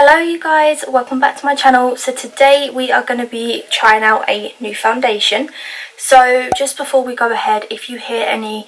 Hello you guys, welcome back to my channel. So today we are going to be trying out a new foundation. So just before we go ahead, if you hear any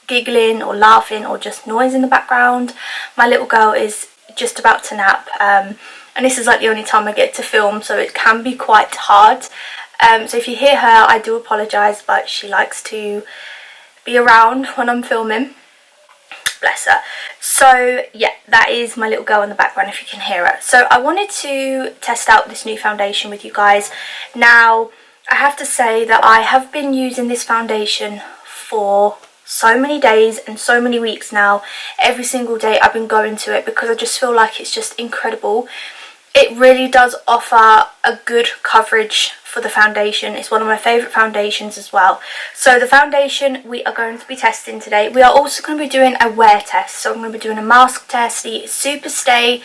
giggling or laughing or just noise in the background, my little girl is just about to nap, and this is like the only time I get to film, so it can be quite hard. So if you hear her, I do apologise, but she likes to be around when I'm filming. Bless her. So yeah, that is my little girl in the background if you can hear her. So I wanted to test out this new foundation with you guys. Now I have to say that I have been using this foundation for so many days and so many weeks now. Every single day I've been going to it because I just feel like it's just incredible. It really does offer a good coverage for the foundation. It's one of my favourite foundations as well. So the foundation we are going to be testing today. We are also going to be doing a wear test. So I'm going to be doing a mask test, the Superstay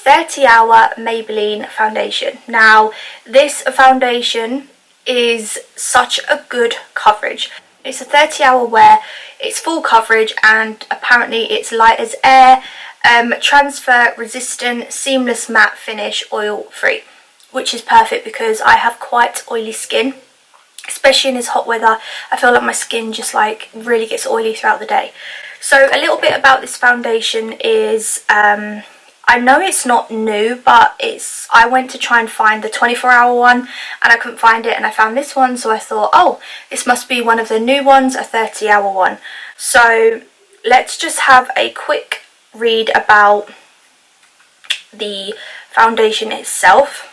30-hour Maybelline foundation. Now this foundation is such a good coverage. It's a 30-hour wear, it's full coverage, and apparently it's light as air, transfer resistant, seamless matte finish, oil free, which is perfect because I have quite oily skin, especially in this hot weather. I feel like my skin just like really gets oily throughout the day. So a little bit about this foundation is, I know it's not new, but I went to try and find the 24-hour one and I couldn't find it, and I found this one, so I thought, oh, this must be one of the new ones, a 30-hour one. So let's just have a quick read about the foundation itself.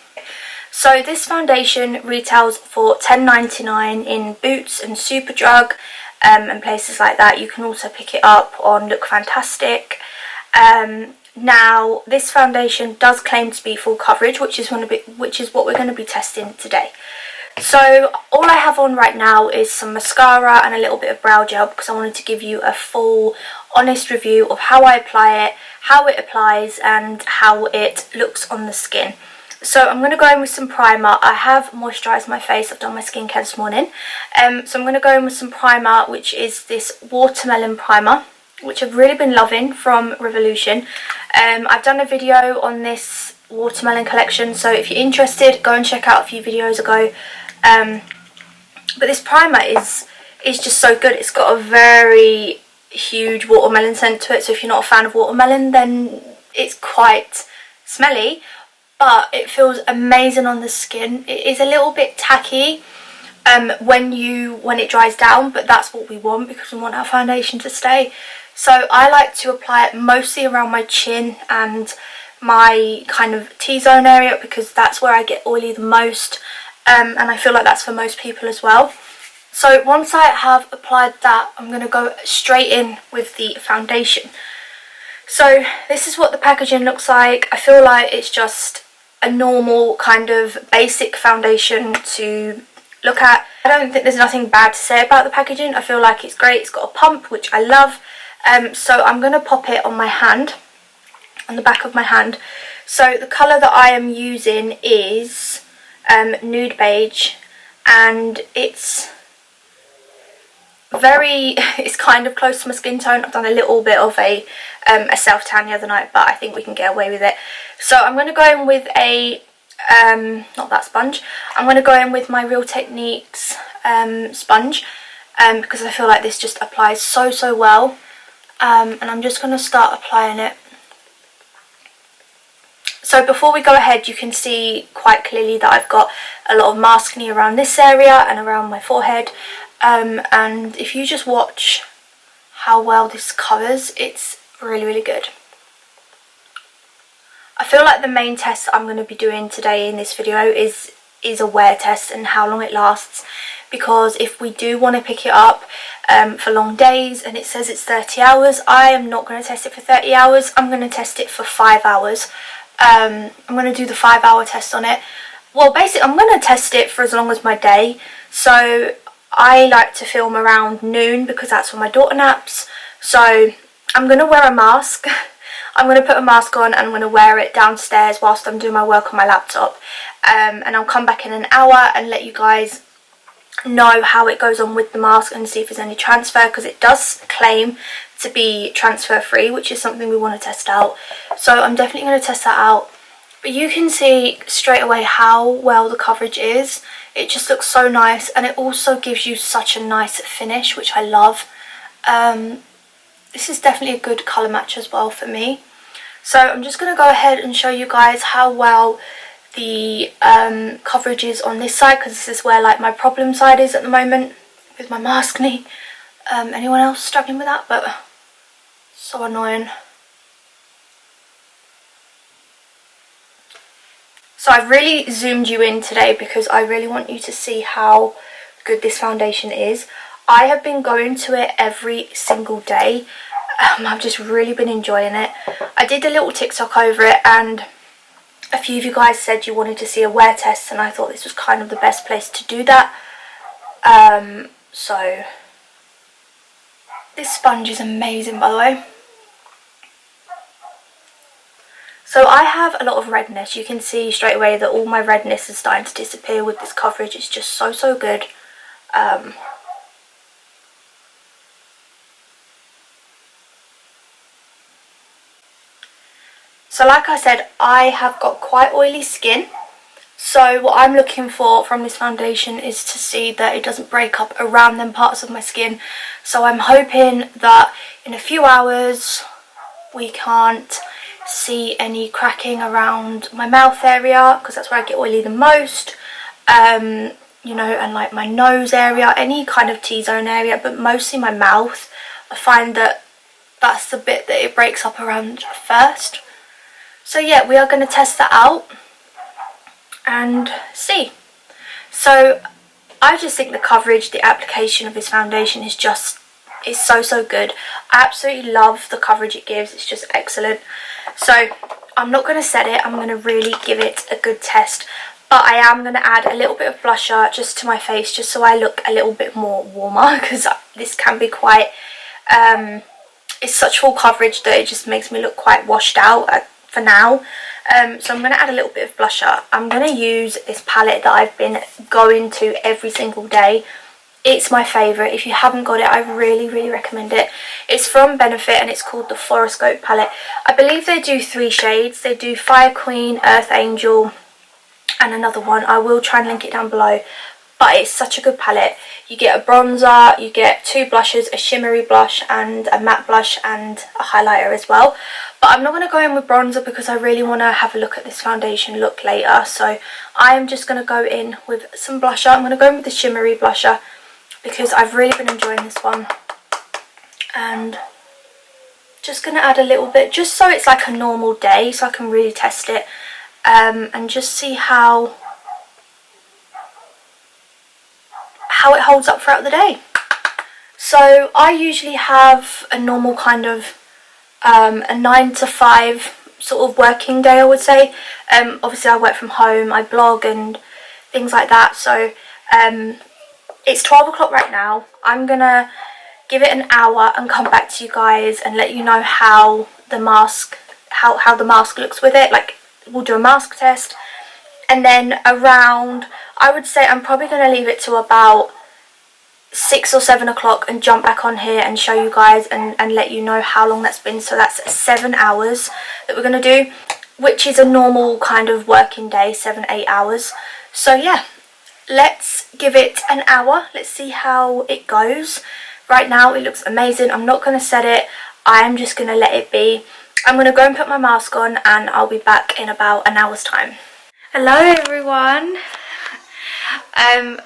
So this foundation retails for $10.99 in Boots and Superdrug and places like that. You can also pick it up on Look Fantastic. Now this foundation does claim to be full coverage, which is what we're going to be testing today. So all I have on right now is some mascara and a little bit of brow gel because I wanted to give you a full honest review of how I apply it, how it applies, and how it looks on the skin. So I'm going to go in with some primer. I have moisturised my face. I've done my skincare this morning. So I'm going to go in with some primer, which is this watermelon primer, which I've really been loving, from Revolution. I've done a video on this watermelon collection, so if you're interested, go and check out a few videos ago. But this primer is just so good. It's got a very huge watermelon scent to it, so if you're not a fan of watermelon, then it's quite smelly, but it feels amazing on the skin. It is a little bit tacky when it dries down, but that's what we want because we want our foundation to stay. So I like to apply it mostly around my chin and my kind of T-zone area because that's where I get oily the most, and I feel like that's for most people as well. So once I have applied that, I'm going to go straight in with the foundation. So this is what the packaging looks like. I feel like it's just a normal kind of basic foundation to look at. I don't think there's nothing bad to say about the packaging. I feel like it's great. It's got a pump, which I love. So I'm going to pop it on my hand, on the back of my hand. So the colour that I am using is nude beige, and it's kind of close to my skin tone. I've done a little bit of a self-tan the other night, but I think we can get away with it. So I'm going to go in with a, not that sponge, I'm going to go in with my Real Techniques sponge, because I feel like this just applies so well. And I'm just going to start applying it. So before we go ahead, you can see quite clearly that I've got a lot of masking around this area and around my forehead. And if you just watch how well this covers, it's really good. I feel like the main test I'm going to be doing today in this video is a wear test and how long it lasts, because if we do want to pick it up for long days and it says it's 30 hours, I am not going to test it for 30 hours. I'm going to test it for 5 hours. I'm going to do the 5-hour test on it. Well, basically I'm going to test it for as long as my day. So I like to film around noon because that's when my daughter naps. So I'm going to wear a mask. I'm going to put a mask on and I'm going to wear it downstairs whilst I'm doing my work on my laptop. And I'll come back in an hour and let you guys know how it goes on with the mask and see if there's any transfer, because it does claim to be transfer free, which is something we want to test out. So I'm definitely going to test that out. But you can see straight away how well the coverage is. It just looks so nice, and it also gives you such a nice finish, which I love. This is definitely a good colour match as well for me. So I'm just going to go ahead and show you guys how well the coverage is on this side, because this is where like my problem side is at the moment with my mask knee. Anyone else struggling with that? But so annoying. So I've really zoomed you in today because I really want you to see how good this foundation is. I have been going to it every single day. I've just really been enjoying it. I did a little TikTok over it, and a few of you guys said you wanted to see a wear test, and I thought this was kind of the best place to do that. So this sponge is amazing, by the way. So I have a lot of redness. You can see straight away that all my redness is starting to disappear with this coverage. It's just so good. So like I said, I have got quite oily skin. So what I'm looking for from this foundation is to see that it doesn't break up around them parts of my skin. So I'm hoping that in a few hours we can't see any cracking around my mouth area, because that's where I get oily the most. You know, and like my nose area, any kind of T-zone area, but mostly my mouth. I find that that's the bit that it breaks up around first. So yeah, we are going to test that out and see. So I just think the coverage, the application of this foundation is so good. I absolutely love the coverage it gives. It's just excellent. So I'm not going to set it. I'm going to really give it a good test. But I am going to add a little bit of blusher just to my face, just so I look a little bit more warmer, because this can be quite, it's such full coverage that it just makes me look quite washed out for now. So I'm going to add a little bit of blusher. I'm going to use this palette that I've been going to every single day. It's my favourite. If you haven't got it, I really recommend it. It's from Benefit and it's called the Floroscope palette. I believe they do 3 shades. They do Fire Queen, Earth Angel and another one. I will try and link it down below. But it's such a good palette. You get a bronzer, you get 2 blushes, a shimmery blush and a matte blush and a highlighter as well. But I'm not going to go in with bronzer because I really want to have a look at this foundation look later. So I'm just going to go in with some blusher. I'm going to go in with the shimmery blusher because I've really been enjoying this one. And just going to add a little bit just so it's like a normal day, so I can really test it and just see how it holds up throughout the day. So I usually have a normal kind of a 9 to 5 sort of working day, I would say. Obviously I work from home, I blog and things like that. So it's 12 o'clock right now. I'm gonna give it an hour and come back to you guys and let you know how the mask looks with it. Like, we'll do a mask test, and then around, I would say I'm probably going to leave it to about 6 or 7 o'clock and jump back on here and show you guys and let you know how long that's been. So that's 7 hours that we're going to do, which is a normal kind of working day, 7-8 hours. So yeah, let's give it an hour. Let's see how it goes. Right now it looks amazing. I'm not going to set it. I'm just going to let it be. I'm going to go and put my mask on and I'll be back in about an hour's time. Hello everyone.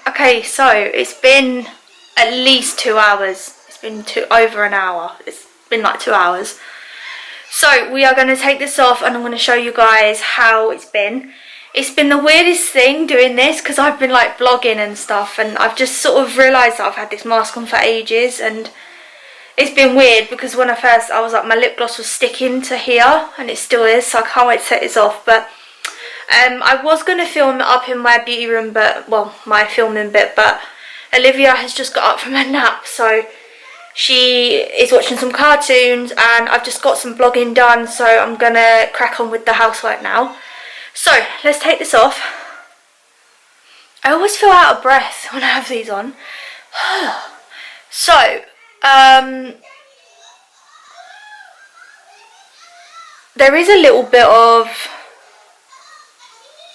Okay, so it's been at least 2 hours. It's been over an hour. It's been like 2 hours. So we are going to take this off and I'm going to show you guys how it's been. It's been the weirdest thing doing this because I've been like vlogging and stuff, and I've just sort of realised that I've had this mask on for ages, and it's been weird because when I was like, my lip gloss was sticking to here and it still is, so I can't wait to take this off. But I was going to film it up in my beauty room, but, well, my filming bit, but Olivia has just got up from her nap, so she is watching some cartoons and I've just got some vlogging done, so I'm going to crack on with the housework now. So let's take this off I always feel out of breath when I have these on. So, there is a little bit of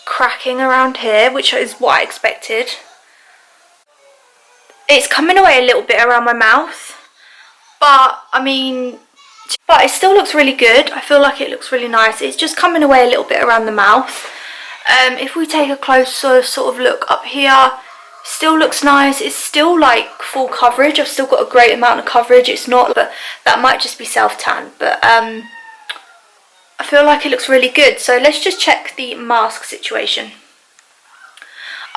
cracking around here, which is what I expected. It's coming away a little bit around my mouth, but I mean, but it still looks really good. I feel like it looks really nice. It's just coming away a little bit around the mouth. If we take a closer sort of look up here, still looks nice. It's still like full coverage. I've still got a great amount of coverage. It's not, but that might just be self-tan, but I feel like it looks really good. So let's just check the mask situation.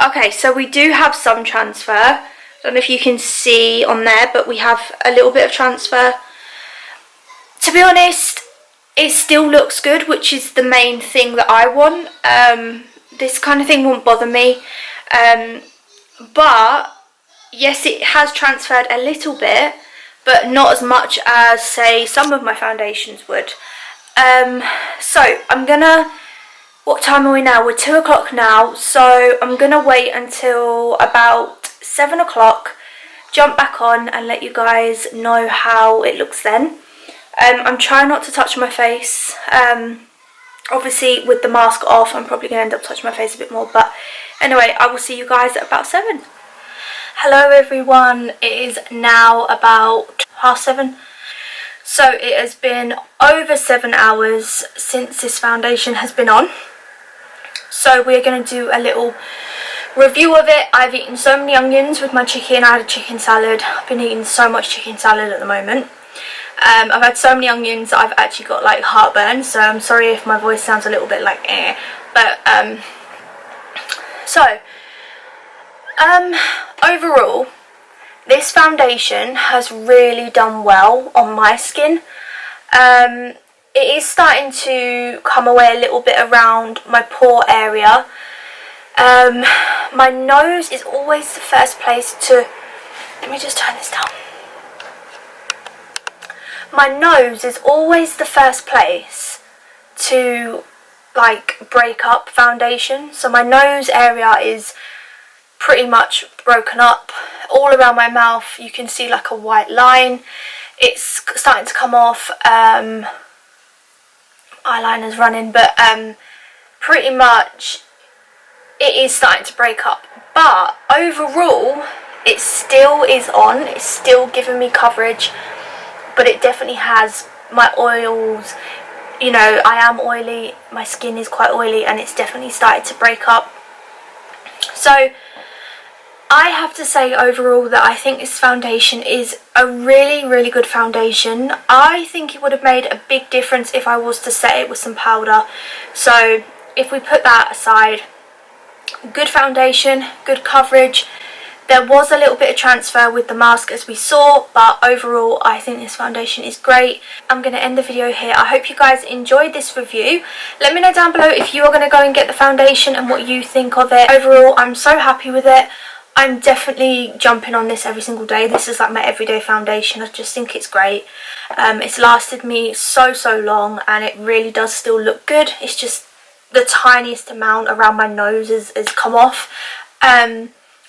Okay, so we do have some transfer. I don't know if you can see on there, but we have a little bit of transfer. To be honest, it still looks good, which is the main thing that I want. This kind of thing won't bother me. But yes, it has transferred a little bit, but not as much as, say, some of my foundations would. So I'm gonna, what time are we now? We're 2 o'clock now, so I'm gonna wait until about 7 o'clock, jump back on and let you guys know how it looks then. I'm trying not to touch my face. Obviously with the mask off, I'm probably gonna end up touching my face a bit more, but anyway, I will see you guys at about 7. Hello everyone, it is now about 7:30. So it has been over 7 hours since this foundation has been on. So we're going to do a little review of it. I've eaten so many onions with my chicken. I had a chicken salad. I've been eating so much chicken salad at the moment. I've had so many onions that I've actually got like heartburn. So I'm sorry if my voice sounds a little bit like eh. But overall, this foundation has really done well on my skin. It is starting to come away a little bit around my pore area. My nose is always the first place to... Let me just turn this down. My nose is always the first place to like break up foundation. So my nose area is pretty much broken up. All around my mouth you can see like a white line. It's starting to come off. Eyeliner's running, but pretty much it is starting to break up. But overall it still is on. It's still giving me coverage, but it definitely has my oils. You know, I am oily, my skin is quite oily, and it's definitely started to break up. So I have to say overall that I think this foundation is a really, really good foundation. I think it would have made a big difference if I was to set it with some powder. So if we put that aside, good foundation, good coverage. There was a little bit of transfer with the mask as we saw, but overall I think this foundation is great. I'm going to end the video here. I hope you guys enjoyed this review. Let me know down below if you are going to go and get the foundation and what you think of it. Overall, I'm so happy with it. I'm definitely jumping on this every single day. This is like my everyday foundation. I just think it's great. It's lasted me so long, and it really does still look good. It's just the tiniest amount around my nose has come off.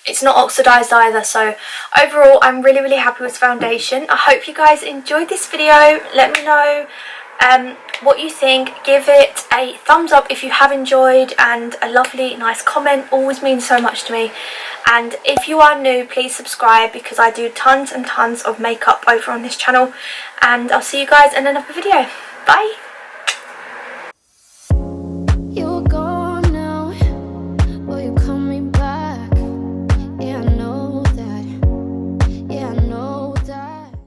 It's not oxidized either. So overall, I'm really happy with foundation. I hope you guys enjoyed this video. Let me know what you think. Give it a thumbs up if you have enjoyed, and a lovely nice comment always means so much to me. And if you are new, please subscribe, because I do tons and tons of makeup over on this channel. And I'll see you guys in another video. Bye.